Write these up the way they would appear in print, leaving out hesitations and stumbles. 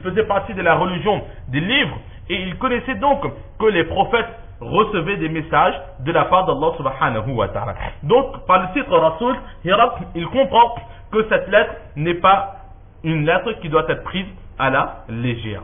faisait partie de la religion des livres, et il connaissait donc que les prophètes recevaient des messages de la part d'Allah subhanahu wa ta'ala. Donc, par le titre Rasoul, Hiraql, il comprend que cette lettre n'est pas une lettre qui doit être prise à la légère.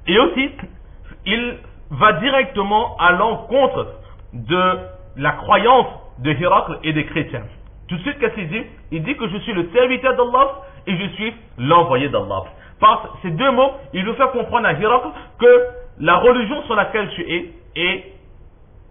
Et aussi, il va directement à l'encontre de la croyance de Hiraql et des chrétiens. Tout de suite, qu'est-ce qu'il dit? Il dit que je suis le serviteur d'Allah et je suis l'envoyé d'Allah. Par ces deux mots, il veut faire comprendre à Hiraql que la religion sur laquelle tu es est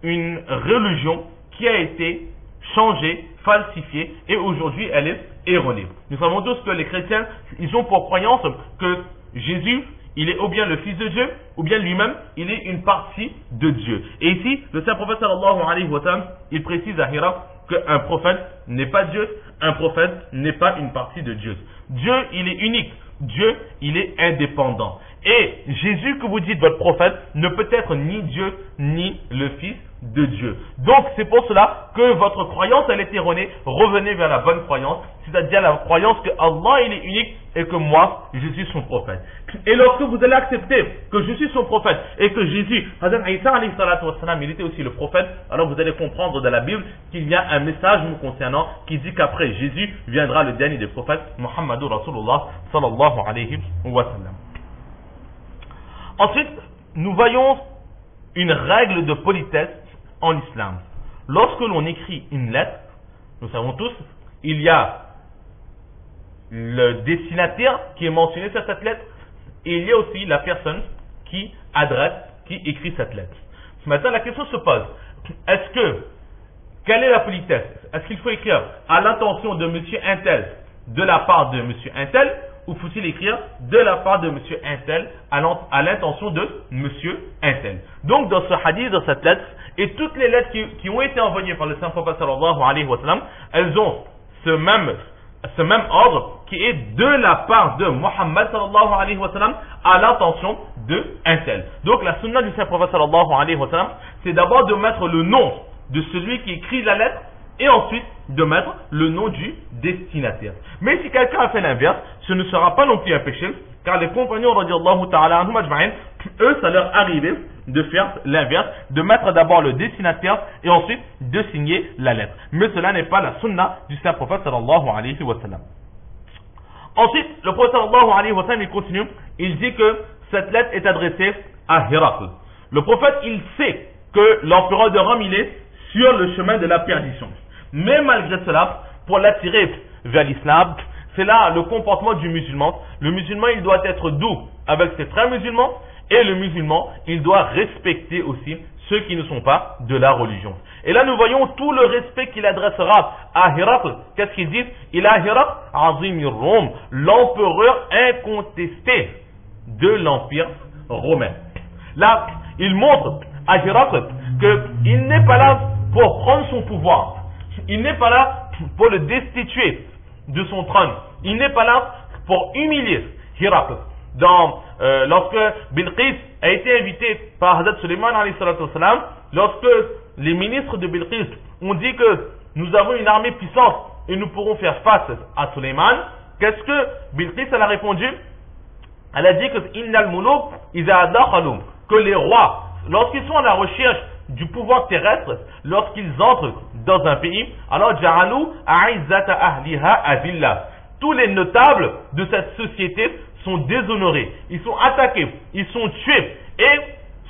une religion qui a été changée, falsifiée, et aujourd'hui elle est erronée. Nous savons tous que les chrétiens, ils ont pour croyance que Jésus, il est ou bien le Fils de Dieu, ou bien lui-même, il est une partie de Dieu. Et ici, le Saint-Prophète sallallahu alayhi wa sallam, il précise à Hiraql qu'un prophète n'est pas Dieu, un prophète n'est pas une partie de Dieu. Dieu, il est unique. Dieu, il est indépendant. Et Jésus que vous dites votre prophète ne peut être ni Dieu ni le Fils de Dieu. Donc c'est pour cela que votre croyance elle est erronée. Revenez vers la bonne croyance, c'est-à-dire la croyance que Allah il est unique et que moi je suis son prophète. Et lorsque vous allez accepter que je suis son prophète et que Jésus, Hazrat Isa alayhi salatu wassalam, il était aussi le prophète, alors vous allez comprendre dans la Bible qu'il y a un message nous concernant qui dit qu'après Jésus viendra le dernier des prophètes, Muhammadur Rasulullah sallallahu alayhi wa sallam. Ensuite, nous voyons une règle de politesse en islam. Lorsque l'on écrit une lettre, nous savons tous, il y a le destinataire qui est mentionné sur cette lettre, et il y a aussi la personne qui adresse, qui écrit cette lettre. Maintenant, la question se pose, quelle est la politesse? Est-ce qu'il faut écrire à l'intention de monsieur Intel, de la part de monsieur Intel, ou faut-il écrire de la part de monsieur Intel à l'intention de monsieur Intel? Donc dans ce hadith, dans cette lettre, et toutes les lettres qui ont été envoyées par le Saint-Prophète sallallahu alayhi wa sallam, elles ont ce même ordre qui est de la part de Muhammad sallallahu alayhi wa sallam à l'intention de Intel. Donc la sunna du Saint-Prophète sallallahu alayhi wa sallam, c'est d'abord de mettre le nom de celui qui écrit la lettre et ensuite de mettre le nom du destinataire. Mais si quelqu'un a fait l'inverse, ce ne sera pas non plus un péché, car les compagnons radiallahu ta'ala anhum ajma'in, eux, ça leur arrivait de faire l'inverse, de mettre d'abord le destinataire et ensuite de signer la lettre. Mais cela n'est pas la sunna du Saint-Prophète sallallahu alayhi wa sallam. Ensuite, le prophète sallallahu alayhi wa sallam, il continue, il dit que cette lettre est adressée à Hiraql. Le prophète, il sait que l'empereur de Rome, il est sur le chemin de la perdition. Mais malgré cela, pour l'attirer vers l'islam, c'est là le comportement du musulman. Le musulman, il doit être doux avec ses frères musulmans, et le musulman, il doit respecter aussi ceux qui ne sont pas de la religion. Et là, nous voyons tout le respect qu'il adressera à Hiraql. Qu'est-ce qu'il dit? Il a Hiraql, Azimir Rome, l'empereur incontesté de l'empire romain. Là, il montre à Hiraql qu'il n'est pas là pour prendre son pouvoir. Il n'est pas là pour le destituer de son trône. Il n'est pas là pour humilier Hiraql. Lorsque Bilqis a été invité par Hazrat Suleiman alayhi salatu wassalam, lorsque les ministres de Bilqis ont dit que nous avons une armée puissante et nous pourrons faire face à Suleiman, qu'est-ce que Bilqis a répondu? Elle a dit que innal muluk iza dakhalu, que les rois, lorsqu'ils sont à la recherche du pouvoir terrestre, lorsqu'ils entrent dans un pays, alors ja'alu a'izzata ahliha azilla. Tous les notables de cette société sont déshonorés, ils sont attaqués, ils sont tués, et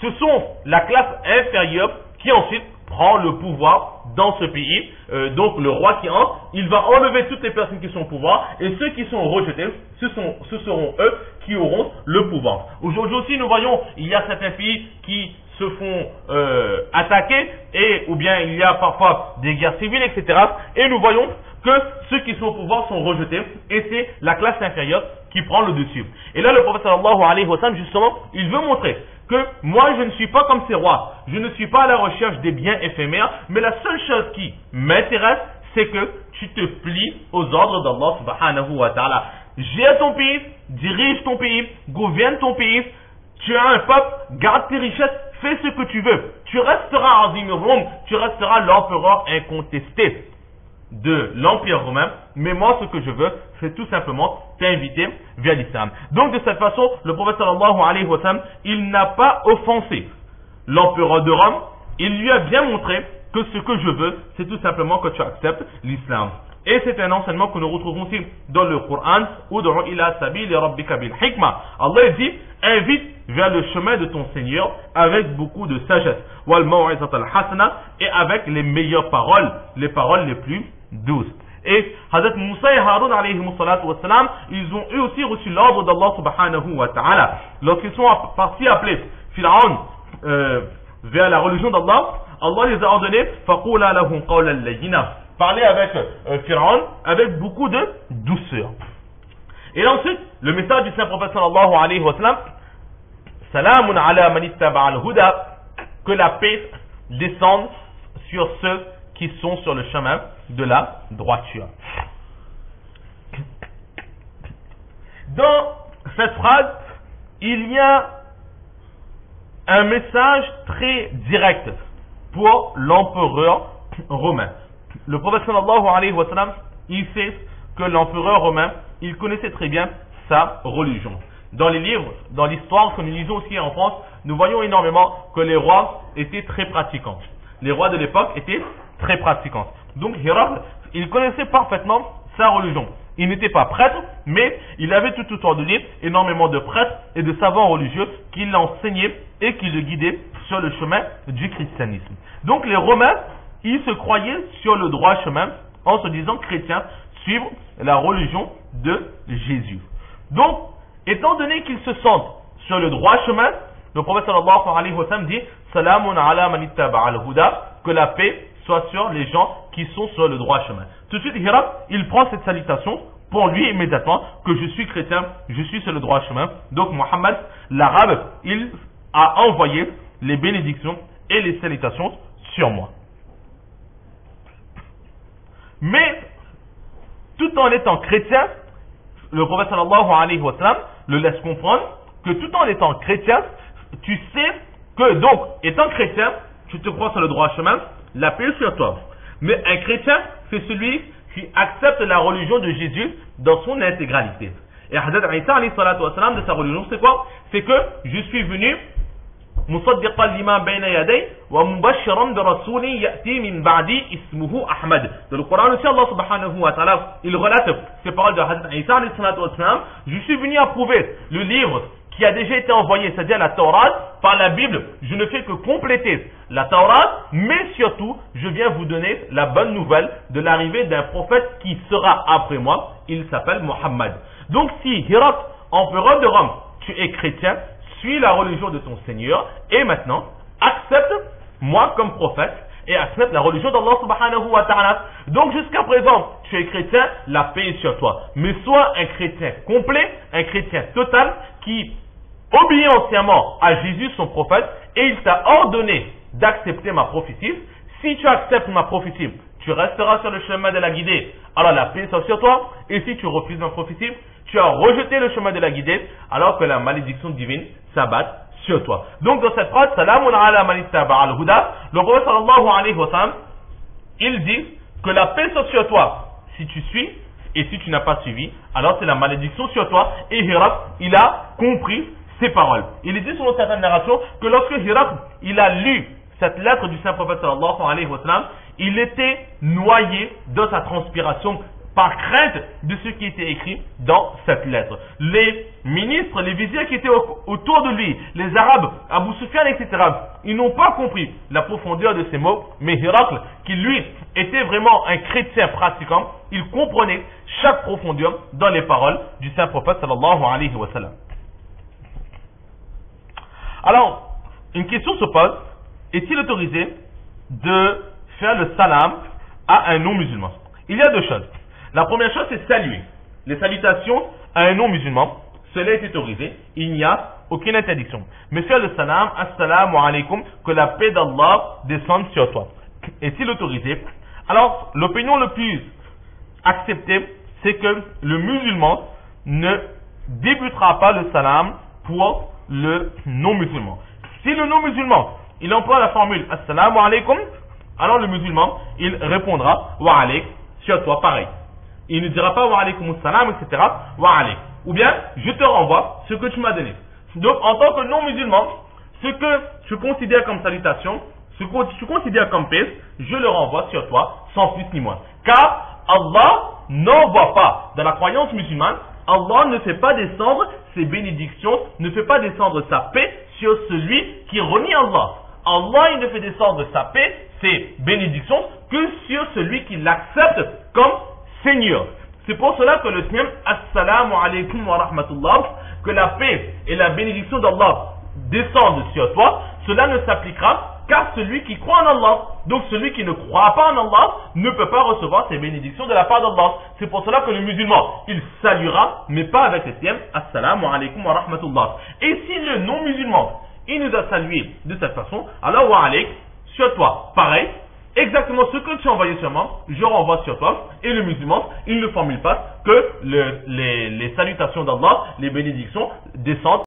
ce sont la classe inférieure qui ensuite prend le pouvoir dans ce pays. Donc le roi qui entre, il va enlever toutes les personnes qui sont au pouvoir, et ceux qui sont rejetés, ce seront eux qui auront le pouvoir. Aujourd'hui aussi, nous voyons, il y a certains pays qui se font attaquer, ou bien il y a parfois des guerres civiles, etc. Et nous voyons que ceux qui sont au pouvoir sont rejetés, et c'est la classe inférieure qui prend le dessus. Et là, le prophète sallallahu alayhi wa sallam, justement, il veut montrer que moi, je ne suis pas comme ces rois. Je ne suis pas à la recherche des biens éphémères, mais la seule chose qui m'intéresse, c'est que tu te plies aux ordres d'Allah subhanahu wa ta'ala. Gère ton pays, dirige ton pays, gouverne ton pays. Tu as un peuple, garde tes richesses, fais ce que tu veux. Tu resteras Azim Rum, tu resteras l'empereur incontesté. de l'Empire romain, mais moi, ce que je veux, c'est tout simplement t'inviter vers l'islam. Donc, de cette façon, le prophète sallallahu alayhi wa sallam, il n'a pas offensé l'empereur de Rome, il lui a bien montré que ce que je veux, c'est tout simplement que tu acceptes l'islam. Et c'est un enseignement que nous retrouvons aussi dans le Coran, Ud'u ila sabili rabbika bil hikma. Allah dit, invite vers le chemin de ton Seigneur avec beaucoup de sagesse. Wal maw'izat al hasana, et avec les meilleures paroles, les paroles les plus douces. Et Hazrat Moussa et Haroun alayhi salatu wassalam, ils ont eux aussi reçu l'ordre d'Allah subhanahu wa ta'ala. Lorsqu'ils sont partis appeler Pharaon vers la religion d'Allah, Allah les a ordonnés, faqula lahum qawlan layyina. Parler avec Pharaon avec beaucoup de douceur. Et ensuite, le message du Saint-Prophète sallallahu alayhi wa sallam, Salamun ala man ittaba al-huda, que la paix descende sur ceux qui sont sur le chemin de la droiture. Dans cette phrase, il y a un message très direct pour l'empereur romain. Le prophète sallallahu alayhi wa sallam, il sait que l'empereur romain, il connaissait très bien sa religion. Dans les livres, dans l'histoire que nous lisons aussi en France, nous voyons énormément que les rois étaient très pratiquants. Les rois de l'époque étaient très pratiquants. Donc Héraclès, il connaissait parfaitement sa religion. Il n'était pas prêtre, mais il avait tout autour de lui énormément de prêtres et de savants religieux qui l'enseignaient et qui le guidaient sur le chemin du christianisme. Donc les Romains, ils se croyaient sur le droit chemin en se disant chrétiens, suivre la religion de Jésus. Donc, étant donné qu'ils se sentent sur le droit chemin, le prophète sallallahu alayhi wa sallam dit Salamun ala man ittaba al-huda, que la paix soit sur les gens qui sont sur le droit chemin. Tout de suite, Hiraq, il prend cette salutation pour lui immédiatement que je suis chrétien, je suis sur le droit chemin. Donc, Mohammed, l'arabe, il a envoyé les bénédictions et les salutations sur moi. Mais, tout en étant chrétien, le prophète sallallahu alayhi wa sallam le laisse comprendre que tout en étant chrétien, tu sais que donc, étant chrétien, tu te crois sur le droit chemin, la paix sur toi. Mais un chrétien, c'est celui qui accepte la religion de Jésus dans son intégralité. Et Hazrat Isa alayhi salatu wa sallam de sa religion, c'est quoi? C'est que je suis venu مصدقا لما بين يدي ومبشرا برسول يأتي من بعدي اسمه أحمد. Dans le Coran aussi, Allah subhanahu wa ta'ala, il relate ces paroles de Hazrat Isa alayhi salatu wa sallam. Je suis venu approuver le livre qui a déjà été envoyé, c'est-à-dire la Torah, par la Bible. Je ne fais que compléter la Torah, mais surtout, je viens vous donner la bonne nouvelle de l'arrivée d'un prophète qui sera après moi. Il s'appelle Mohammed. Donc si Hirak, empereur de Rome, tu es chrétien, suis la religion de ton Seigneur et maintenant accepte moi comme prophète et accepte la religion d'Allah subhanahu wa ta'ala. Donc jusqu'à présent, tu es chrétien, la paix est sur toi. Mais sois un chrétien complet, un chrétien total qui obéit entièrement à Jésus son prophète et il t'a ordonné d'accepter ma prophétie. Si tu acceptes ma prophétie, tu resteras sur le chemin de la guidée, alors la paix sera sur toi. Et si tu refuses ma prophétie, tu as rejeté le chemin de la guidée, alors que la malédiction divine s'abatte sur toi. Donc dans cette phrase, Salamun ala man ittaba al-huda, le prophète sallallahu alayhi wa sallam, il dit que la paix soit sur toi si tu suis, et si tu n'as pas suivi, alors c'est la malédiction sur toi. Et Hirak, il a compris ces paroles. Il est dit selon certaines narrations que lorsque Hirak, il a lu cette lettre du Saint-Prophète sallallahu alayhi wa sallam, il était noyé dans sa transpiration par crainte de ce qui était écrit dans cette lettre. Les ministres, les viziers qui étaient autour de lui, les Arabes, Abu Sufyan, etc., ils n'ont pas compris la profondeur de ces mots, mais Héracle, qui lui était vraiment un chrétien pratiquant, il comprenait chaque profondeur dans les paroles du Saint-Prophète sallallahu alayhi wa sallam. Alors, une question se pose, est-il autorisé de faire le salam à un non-musulman? Il y a deux choses. La première chose, c'est saluer. Les salutations à un non-musulman, cela est autorisé. Il n'y a aucune interdiction. Mais faire le salam, assalamu alaikum, que la paix d'Allah descende sur toi. Est-il autorisé? Alors, l'opinion le plus acceptée, c'est que le musulman ne débutera pas le salam pour le non-musulman. Si le non-musulman, il emploie la formule assalamu alaikum, alors le musulman, il répondra wa alaik sur toi, pareil. Il ne dira pas wa alaykum salam, etc. Wa alayk. Ou bien, je te renvoie ce que tu m'as donné. Donc, en tant que non-musulman, ce que je considère comme salutation, ce que je considère comme paix, je le renvoie sur toi, sans plus ni moins. Car Allah n'envoie pas, dans la croyance musulmane, Allah ne fait pas descendre ses bénédictions, ne fait pas descendre sa paix sur celui qui renie Allah. Allah, il ne fait descendre sa paix, ses bénédictions, que sur celui qui l'accepte comme Seigneur. C'est pour cela que le Seigneur, Assalamu alaykum wa rahmatullah, que la paix et la bénédiction d'Allah descendent sur toi, cela ne s'appliquera qu'à celui qui croit en Allah. Donc celui qui ne croit pas en Allah ne peut pas recevoir ces bénédictions de la part d'Allah. C'est pour cela que le musulman, il saluera, mais pas avec le thème Assalamu alaykum wa rahmatullah. Et si le non-musulman, il nous a salué de cette façon, alors wa alayk, sur toi, pareil, exactement ce que tu as envoyé sur moi, je renvoie sur toi. Et le musulman, il ne formule pas que les salutations d'Allah, les bénédictions descendent